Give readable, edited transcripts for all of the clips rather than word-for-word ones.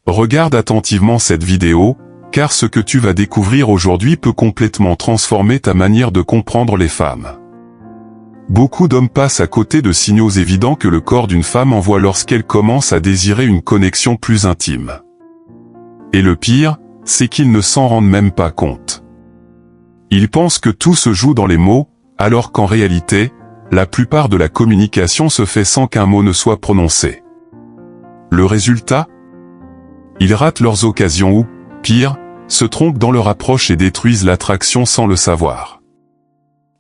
Regarde attentivement cette vidéo, car ce que tu vas découvrir aujourd'hui peut complètement transformer ta manière de comprendre les femmes. Beaucoup d'hommes passent à côté de signaux évidents que le corps d'une femme envoie lorsqu'elle commence à désirer une connexion plus intime. Et le pire, c'est qu'ils ne s'en rendent même pas compte. Ils pensent que tout se joue dans les mots, alors qu'en réalité, la plupart de la communication se fait sans qu'un mot ne soit prononcé. Le résultat ? Ils ratent leurs occasions ou, pire, se trompent dans leur approche et détruisent l'attraction sans le savoir.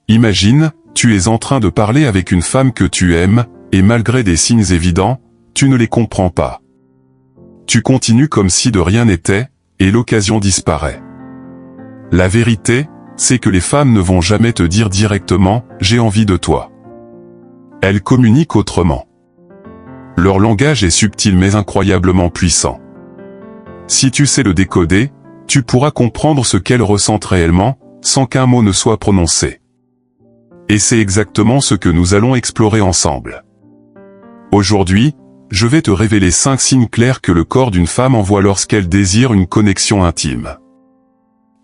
Imagine, tu es en train de parler avec une femme que tu aimes, et malgré des signes évidents, tu ne les comprends pas. Tu continues comme si de rien n'était, et l'occasion disparaît. La vérité, c'est que les femmes ne vont jamais te dire directement « j'ai envie de toi ». Elles communiquent autrement. Leur langage est subtil mais incroyablement puissant. Si tu sais le décoder, tu pourras comprendre ce qu'elles ressentent réellement, sans qu'un mot ne soit prononcé. Et c'est exactement ce que nous allons explorer ensemble. Aujourd'hui, je vais te révéler 5 signes clairs que le corps d'une femme envoie lorsqu'elle désire une connexion intime.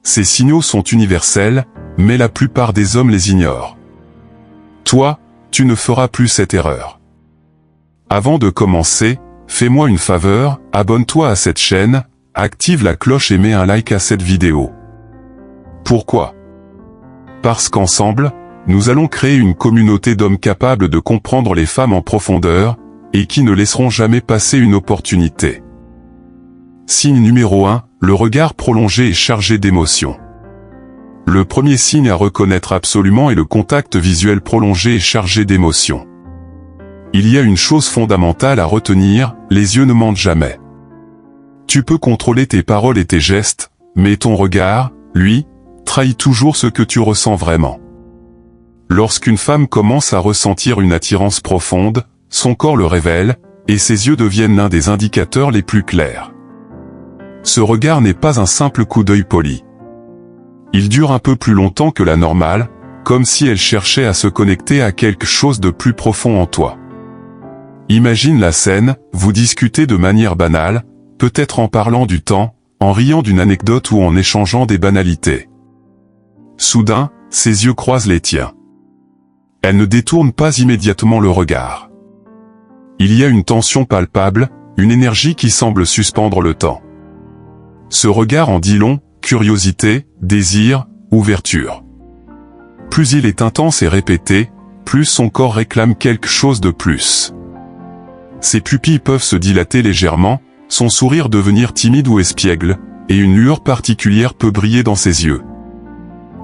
Ces signaux sont universels, mais la plupart des hommes les ignorent. Toi, tu ne feras plus cette erreur. Avant de commencer, fais-moi une faveur, abonne-toi à cette chaîne, active la cloche et mets un like à cette vidéo. Pourquoi ? Parce qu'ensemble, nous allons créer une communauté d'hommes capables de comprendre les femmes en profondeur, et qui ne laisseront jamais passer une opportunité. Signe numéro 1, le regard prolongé et chargé d'émotions. Le premier signe à reconnaître absolument est le contact visuel prolongé et chargé d'émotions. Il y a une chose fondamentale à retenir, les yeux ne mentent jamais. Tu peux contrôler tes paroles et tes gestes, mais ton regard, lui, trahit toujours ce que tu ressens vraiment. Lorsqu'une femme commence à ressentir une attirance profonde, son corps le révèle, et ses yeux deviennent l'un des indicateurs les plus clairs. Ce regard n'est pas un simple coup d'œil poli. Il dure un peu plus longtemps que la normale, comme si elle cherchait à se connecter à quelque chose de plus profond en toi. Imagine la scène, vous discutez de manière banale, peut-être en parlant du temps, en riant d'une anecdote ou en échangeant des banalités. Soudain, ses yeux croisent les tiens. Elle ne détourne pas immédiatement le regard. Il y a une tension palpable, une énergie qui semble suspendre le temps. Ce regard en dit long, curiosité, désir, ouverture. Plus il est intense et répété, plus son corps réclame quelque chose de plus. Ses pupilles peuvent se dilater légèrement, son sourire devenir timide ou espiègle, et une lueur particulière peut briller dans ses yeux.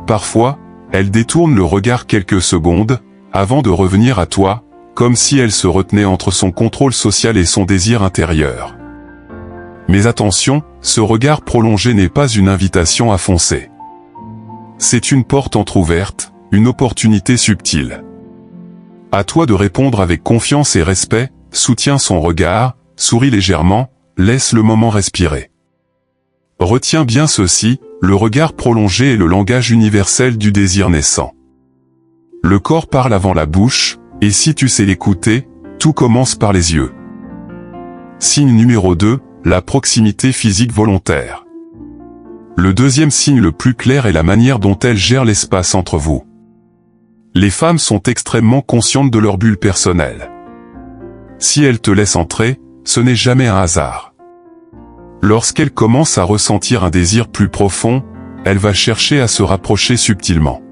Parfois, elle détourne le regard quelques secondes, avant de revenir à toi, comme si elle se retenait entre son contrôle social et son désir intérieur. Mais attention, ce regard prolongé n'est pas une invitation à foncer. C'est une porte entr'ouverte, une opportunité subtile. À toi de répondre avec confiance et respect, soutiens son regard, souris légèrement, laisse le moment respirer. Retiens bien ceci, le regard prolongé est le langage universel du désir naissant. Le corps parle avant la bouche, et si tu sais l'écouter, tout commence par les yeux. Signe numéro 2, la proximité physique volontaire. Le deuxième signe le plus clair est la manière dont elle gère l'espace entre vous. Les femmes sont extrêmement conscientes de leur bulle personnelle. Si elles te laissent entrer, ce n'est jamais un hasard. Lorsqu'elle commence à ressentir un désir plus profond, elle va chercher à se rapprocher subtilement.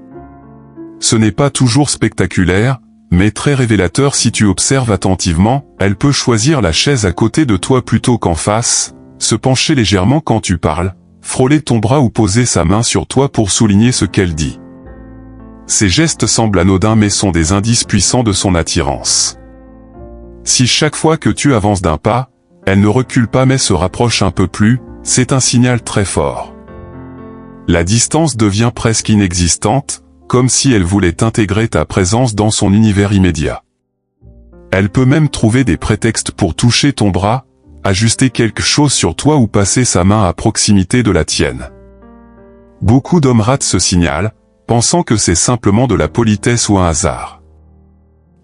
Ce n'est pas toujours spectaculaire, mais très révélateur si tu observes attentivement. Elle peut choisir la chaise à côté de toi plutôt qu'en face, se pencher légèrement quand tu parles, frôler ton bras ou poser sa main sur toi pour souligner ce qu'elle dit. Ces gestes semblent anodins mais sont des indices puissants de son attirance. Si chaque fois que tu avances d'un pas, elle ne recule pas mais se rapproche un peu plus, c'est un signal très fort. La distance devient presque inexistante, comme si elle voulait intégrer ta présence dans son univers immédiat. Elle peut même trouver des prétextes pour toucher ton bras, ajuster quelque chose sur toi ou passer sa main à proximité de la tienne. Beaucoup d'hommes ratent ce signal, pensant que c'est simplement de la politesse ou un hasard.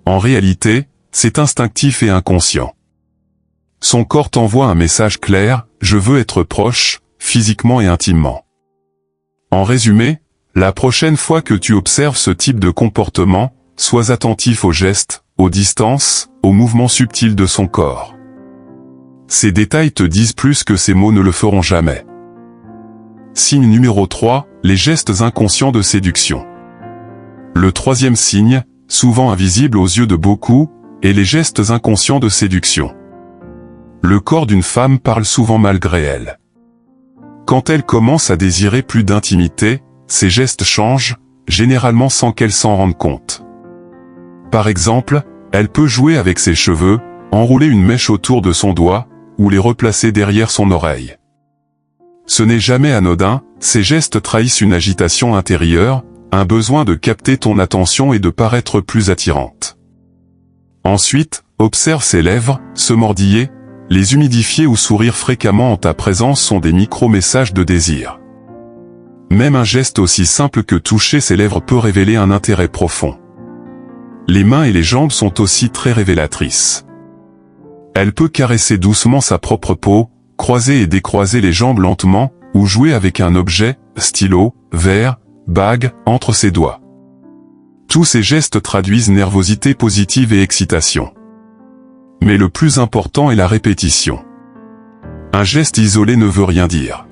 En réalité, c'est instinctif et inconscient. Son corps t'envoie un message clair, je veux être proche, physiquement et intimement. En résumé, la prochaine fois que tu observes ce type de comportement, sois attentif aux gestes, aux distances, aux mouvements subtils de son corps. Ces détails te disent plus que ces mots ne le feront jamais. Signe numéro 3, les gestes inconscients de séduction. Le troisième signe, souvent invisible aux yeux de beaucoup, est les gestes inconscients de séduction. Le corps d'une femme parle souvent malgré elle. Quand elle commence à désirer plus d'intimité, ses gestes changent, généralement sans qu'elle s'en rende compte. Par exemple, elle peut jouer avec ses cheveux, enrouler une mèche autour de son doigt, ou les replacer derrière son oreille. Ce n'est jamais anodin, ces gestes trahissent une agitation intérieure, un besoin de capter ton attention et de paraître plus attirante. Ensuite, observe ses lèvres, se mordiller, les humidifier ou sourire fréquemment en ta présence sont des micro-messages de désir. Même un geste aussi simple que toucher ses lèvres peut révéler un intérêt profond. Les mains et les jambes sont aussi très révélatrices. Elle peut caresser doucement sa propre peau, croiser et décroiser les jambes lentement, ou jouer avec un objet, stylo, verre, bague, entre ses doigts. Tous ces gestes traduisent nervosité positive et excitation. Mais le plus important est la répétition. Un geste isolé ne veut rien dire.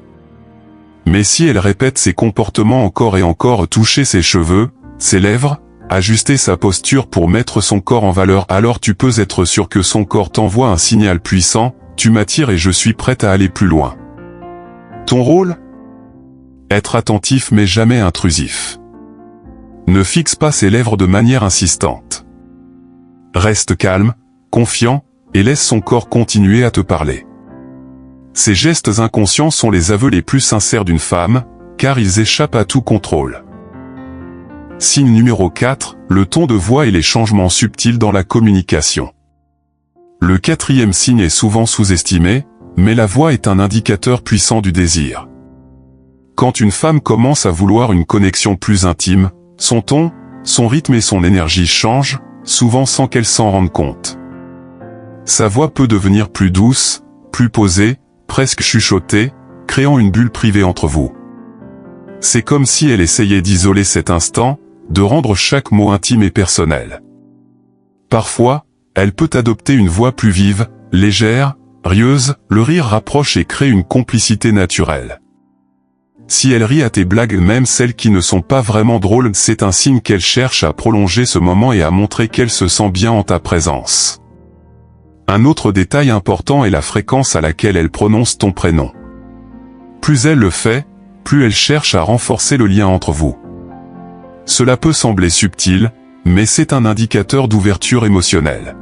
Mais si elle répète ses comportements encore et encore, toucher ses cheveux, ses lèvres, ajuster sa posture pour mettre son corps en valeur, alors tu peux être sûr que son corps t'envoie un signal puissant, tu m'attires et je suis prête à aller plus loin. Ton rôle ? Être attentif mais jamais intrusif. Ne fixe pas ses lèvres de manière insistante. Reste calme, confiant, et laisse son corps continuer à te parler. Ces gestes inconscients sont les aveux les plus sincères d'une femme, car ils échappent à tout contrôle. Signe numéro 4, le ton de voix et les changements subtils dans la communication. Le quatrième signe est souvent sous-estimé, mais la voix est un indicateur puissant du désir. Quand une femme commence à vouloir une connexion plus intime, son ton, son rythme et son énergie changent, souvent sans qu'elle s'en rende compte. Sa voix peut devenir plus douce, plus posée, presque chuchotée, créant une bulle privée entre vous. C'est comme si elle essayait d'isoler cet instant, de rendre chaque mot intime et personnel. Parfois, elle peut adopter une voix plus vive, légère, rieuse, le rire rapproche et crée une complicité naturelle. Si elle rit à tes blagues, même celles qui ne sont pas vraiment drôles, c'est un signe qu'elle cherche à prolonger ce moment et à montrer qu'elle se sent bien en ta présence. Un autre détail important est la fréquence à laquelle elle prononce ton prénom. Plus elle le fait, plus elle cherche à renforcer le lien entre vous. Cela peut sembler subtil, mais c'est un indicateur d'ouverture émotionnelle.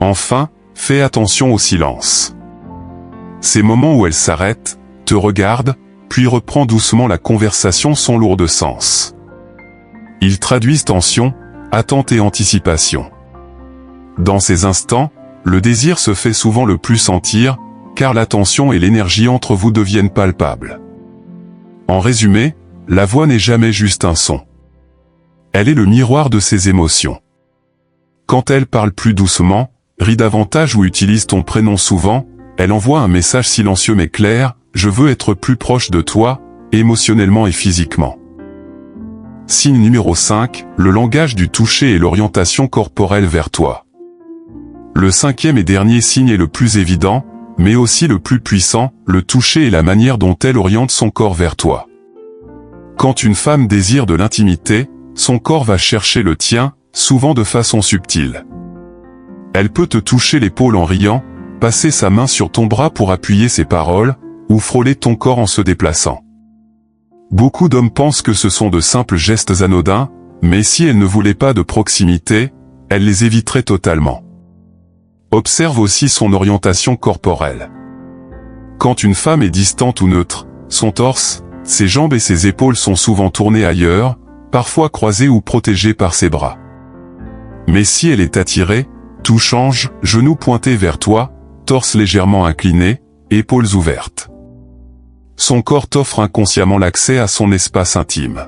Enfin, fais attention au silence. Ces moments où elle s'arrête, te regarde, puis reprend doucement la conversation sont lourds de sens. Ils traduisent tension, attente et anticipation. Dans ces instants, le désir se fait souvent le plus sentir, car la tension et l'énergie entre vous deviennent palpables. En résumé, la voix n'est jamais juste un son. Elle est le miroir de ses émotions. Quand elle parle plus doucement, rit davantage ou utilise ton prénom souvent, elle envoie un message silencieux mais clair, je veux être plus proche de toi, émotionnellement et physiquement. Signe numéro 5, le langage du toucher et l'orientation corporelle vers toi. Le cinquième et dernier signe est le plus évident, mais aussi le plus puissant, le toucher et la manière dont elle oriente son corps vers toi. Quand une femme désire de l'intimité, son corps va chercher le tien, souvent de façon subtile. Elle peut te toucher l'épaule en riant, passer sa main sur ton bras pour appuyer ses paroles, ou frôler ton corps en se déplaçant. Beaucoup d'hommes pensent que ce sont de simples gestes anodins, mais si elle ne voulait pas de proximité, elle les éviterait totalement. Observe aussi son orientation corporelle. Quand une femme est distante ou neutre, son torse, ses jambes et ses épaules sont souvent tournées ailleurs, parfois croisées ou protégées par ses bras. Mais si elle est attirée, tout change, genoux pointés vers toi, torse légèrement incliné, épaules ouvertes. Son corps t'offre inconsciemment l'accès à son espace intime.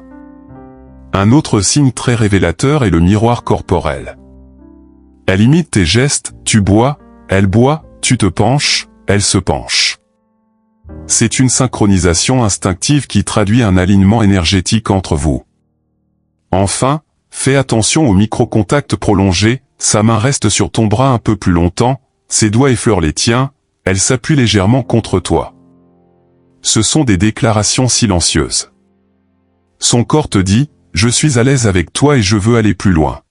Un autre signe très révélateur est le miroir corporel. Elle imite tes gestes, tu bois, elle boit, Tu te penches, elle se penche. C'est une synchronisation instinctive qui traduit un alignement énergétique entre vous. Enfin, fais attention au micro-contact prolongé, sa main reste sur ton bras un peu plus longtemps, ses doigts effleurent les tiens, elle s'appuie légèrement contre toi. Ce sont des déclarations silencieuses. Son corps te dit, je suis à l'aise avec toi et je veux aller plus loin.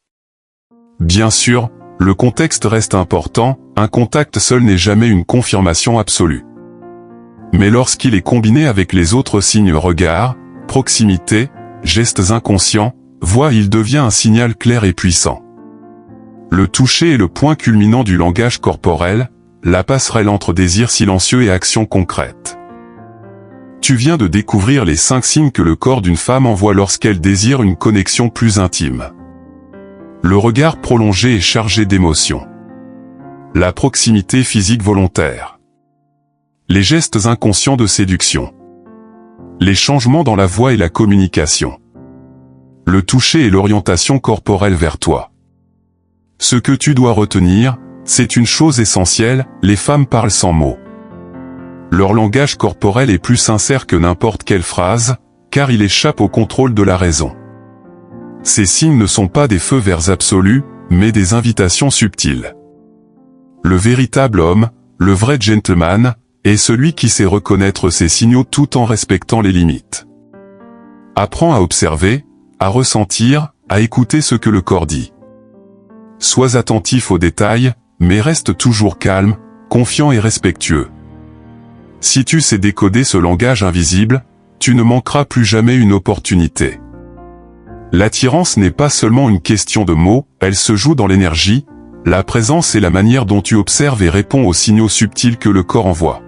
Bien sûr, le contexte reste important, un contact seul n'est jamais une confirmation absolue. Mais lorsqu'il est combiné avec les autres signes regard, proximité, gestes inconscients, voix, il devient un signal clair et puissant. Le toucher est le point culminant du langage corporel, la passerelle entre désir silencieux et action concrète. Tu viens de découvrir les 5 signes que le corps d'une femme envoie lorsqu'elle désire une connexion plus intime. Le regard prolongé est chargé d'émotions. La proximité physique volontaire. Les gestes inconscients de séduction. Les changements dans la voix et la communication. Le toucher et l'orientation corporelle vers toi. Ce que tu dois retenir, c'est une chose essentielle, les femmes parlent sans mots. Leur langage corporel est plus sincère que n'importe quelle phrase, car il échappe au contrôle de la raison. Ces signes ne sont pas des feux verts absolus, mais des invitations subtiles. Le véritable homme, le vrai gentleman, est celui qui sait reconnaître ces signaux tout en respectant les limites. Apprends à observer, à ressentir, à écouter ce que le corps dit. Sois attentif aux détails, mais reste toujours calme, confiant et respectueux. Si tu sais décoder ce langage invisible, tu ne manqueras plus jamais une opportunité. L'attirance n'est pas seulement une question de mots, elle se joue dans l'énergie, la présence et la manière dont tu observes et réponds aux signaux subtils que le corps envoie.